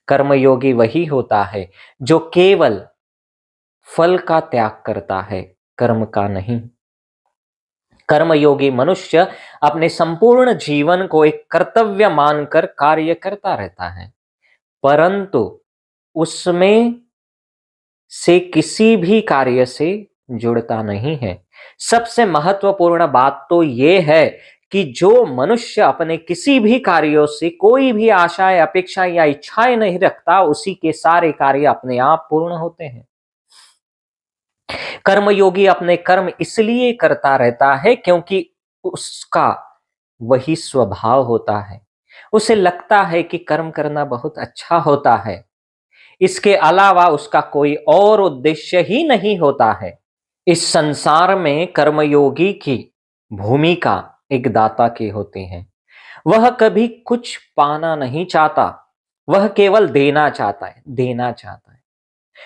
कर्मयोगी वही होता है जो केवल फल का त्याग करता है, कर्म का नहीं। कर्मयोगी मनुष्य अपने संपूर्ण जीवन को एक कर्तव्य मानकर कार्य करता रहता है, परंतु उसमें से किसी भी कार्य से जुड़ता नहीं है। सबसे महत्वपूर्ण बात तो ये है कि जो मनुष्य अपने किसी भी कार्यों से कोई भी आशाएं, अपेक्षा या इच्छाएं नहीं रखता, उसी के सारे कार्य अपने आप पूर्ण होते हैं। कर्मयोगी अपने कर्म इसलिए करता रहता है क्योंकि उसका वही स्वभाव होता है। उसे लगता है कि कर्म करना बहुत अच्छा होता है, इसके अलावा उसका कोई और उद्देश्य ही नहीं होता है। इस संसार में कर्मयोगी की भूमिका एक दाता की होती है। वह कभी कुछ पाना नहीं चाहता, वह केवल देना चाहता है, देना चाहता है।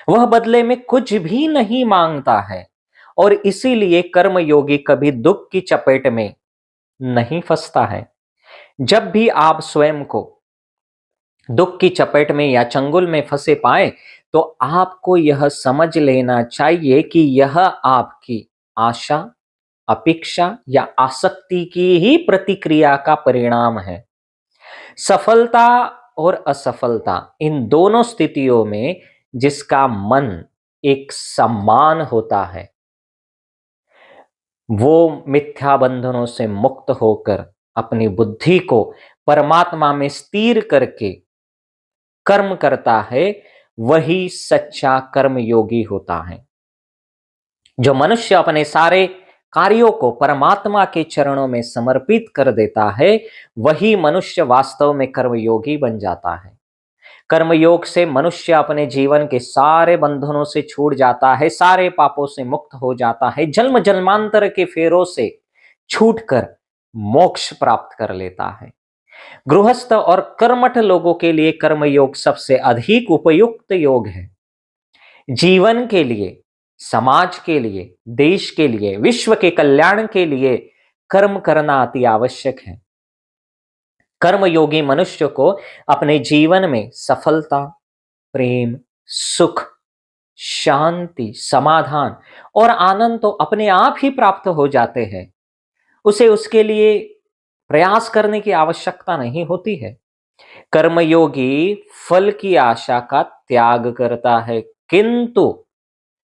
वह बदले में कुछ भी नहीं मांगता है, और इसीलिए कर्मयोगी कभी दुख की चपेट में नहीं फंसता है। जब भी आप स्वयं को दुख की चपेट में या चंगुल में फंसे पाए, तो आपको यह समझ लेना चाहिए कि यह आपकी आशा, अपेक्षा या आसक्ति की ही प्रतिक्रिया का परिणाम है। सफलता और असफलता, इन दोनों स्थितियों में जिसका मन एक समान होता है, वो मिथ्या बंधनों से मुक्त होकर अपनी बुद्धि को परमात्मा में स्थिर करके कर्म करता है, वही सच्चा कर्मयोगी होता है। जो मनुष्य अपने सारे कार्यों को परमात्मा के चरणों में समर्पित कर देता है, वही मनुष्य वास्तव में कर्मयोगी बन जाता है। कर्मयोग से मनुष्य अपने जीवन के सारे बंधनों से छूट जाता है, सारे पापों से मुक्त हो जाता है, जन्म जन्मांतर के फेरों से छूटकर मोक्ष प्राप्त कर लेता है। गृहस्थ और कर्मठ लोगों के लिए कर्मयोग सबसे अधिक उपयुक्त योग है। जीवन के लिए, समाज के लिए, देश के लिए, विश्व के कल्याण के लिए कर्म करना अति आवश्यक है। कर्मयोगी मनुष्य को अपने जीवन में सफलता, प्रेम, सुख, शांति, समाधान और आनंद तो अपने आप ही प्राप्त हो जाते हैं। उसे उसके लिए प्रयास करने की आवश्यकता नहीं होती है। कर्मयोगी फल की आशा का त्याग करता है, किंतु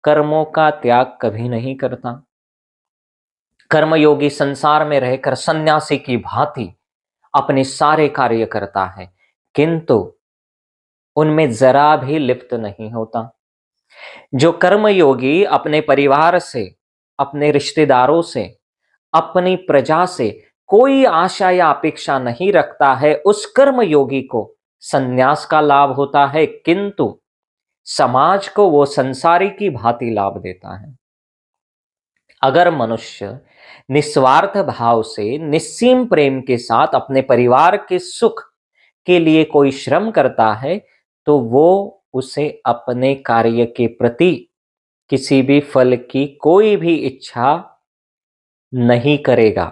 कर्मों का त्याग कभी नहीं करता। कर्मयोगी संसार में रहकर सन्यासी की भांति अपने सारे कार्य करता है, किंतु उनमें जरा भी लिप्त नहीं होता। जो कर्मयोगी अपने परिवार से, अपने रिश्तेदारों से, अपनी प्रजा से कोई आशा या अपेक्षा नहीं रखता है, उस कर्मयोगी को संन्यास का लाभ होता है, किंतु समाज को वो संसारी की भांति लाभ देता है। अगर मनुष्य निस्वार्थ भाव से, निस्सीम प्रेम के साथ अपने परिवार के सुख के लिए कोई श्रम करता है, तो वो उसे अपने कार्य के प्रति किसी भी फल की कोई भी इच्छा नहीं करेगा।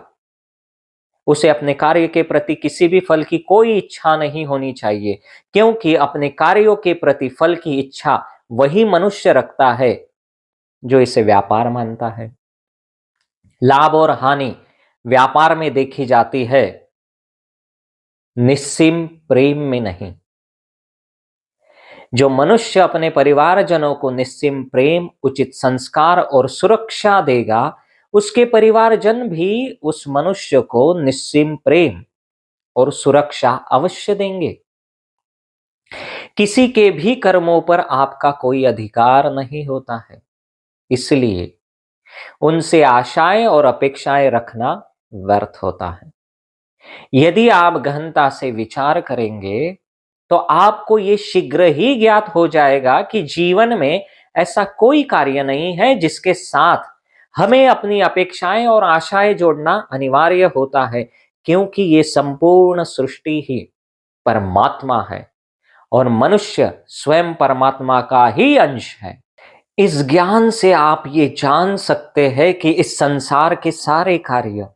उसे अपने कार्य के प्रति किसी भी फल की कोई इच्छा नहीं होनी चाहिए, क्योंकि अपने कार्यों के प्रति फल की इच्छा वही मनुष्य रखता है जो इसे व्यापार मानता है। लाभ और हानि व्यापार में देखी जाती है, निस्सीम प्रेम में नहीं। जो मनुष्य अपने परिवारजनों को निस्सीम प्रेम, उचित संस्कार और सुरक्षा देगा, उसके परिवारजन भी उस मनुष्य को निस्सीम प्रेम और सुरक्षा अवश्य देंगे। किसी के भी कर्मों पर आपका कोई अधिकार नहीं होता है, इसलिए उनसे आशाएं और अपेक्षाएं रखना व्यर्थ होता है। यदि आप गहनता से विचार करेंगे, तो आपको ये शीघ्र ही ज्ञात हो जाएगा कि जीवन में ऐसा कोई कार्य नहीं है जिसके साथ हमें अपनी अपेक्षाएं और आशाएं जोड़ना अनिवार्य होता है, क्योंकि ये संपूर्ण सृष्टि ही परमात्मा है और मनुष्य स्वयं परमात्मा का ही अंश है। इस ज्ञान से आप ये जान सकते हैं कि इस संसार के सारे कार्य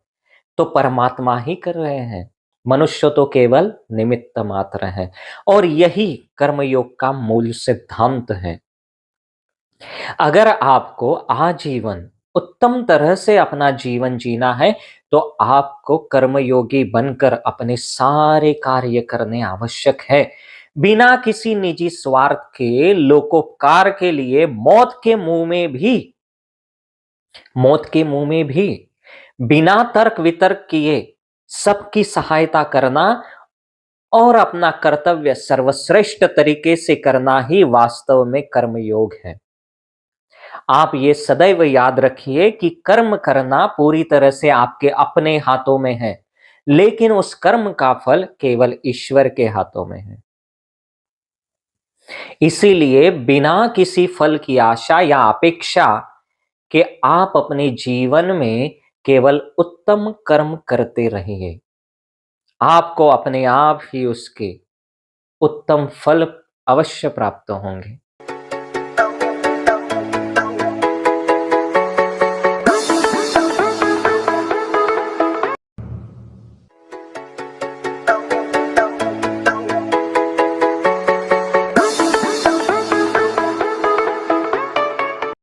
तो परमात्मा ही कर रहे हैं। मनुष्य तो केवल निमित्त मात्र है। और यही कर्मयोग का मूल सिद्धांत है। अगर आपको आजीवन उत्तम तरह से अपना जीवन जीना है तो आपको कर्मयोगी बनकर अपने सारे कार्य करने आवश्यक है। बिना किसी निजी स्वार्थ के लोकोपकार के लिए मौत के मुंह में भी बिना तर्क वितर्क किए सबकी सहायता करना और अपना कर्तव्य सर्वश्रेष्ठ तरीके से करना ही वास्तव में कर्मयोग है। आप ये सदैव याद रखिए कि कर्म करना पूरी तरह से आपके अपने हाथों में है, लेकिन उस कर्म का फल केवल ईश्वर के हाथों में है। इसीलिए बिना किसी फल की आशा या अपेक्षा के आप अपने जीवन में केवल उत्तम कर्म करते रहिए। आपको अपने आप ही उसके उत्तम फल अवश्य प्राप्त होंगे।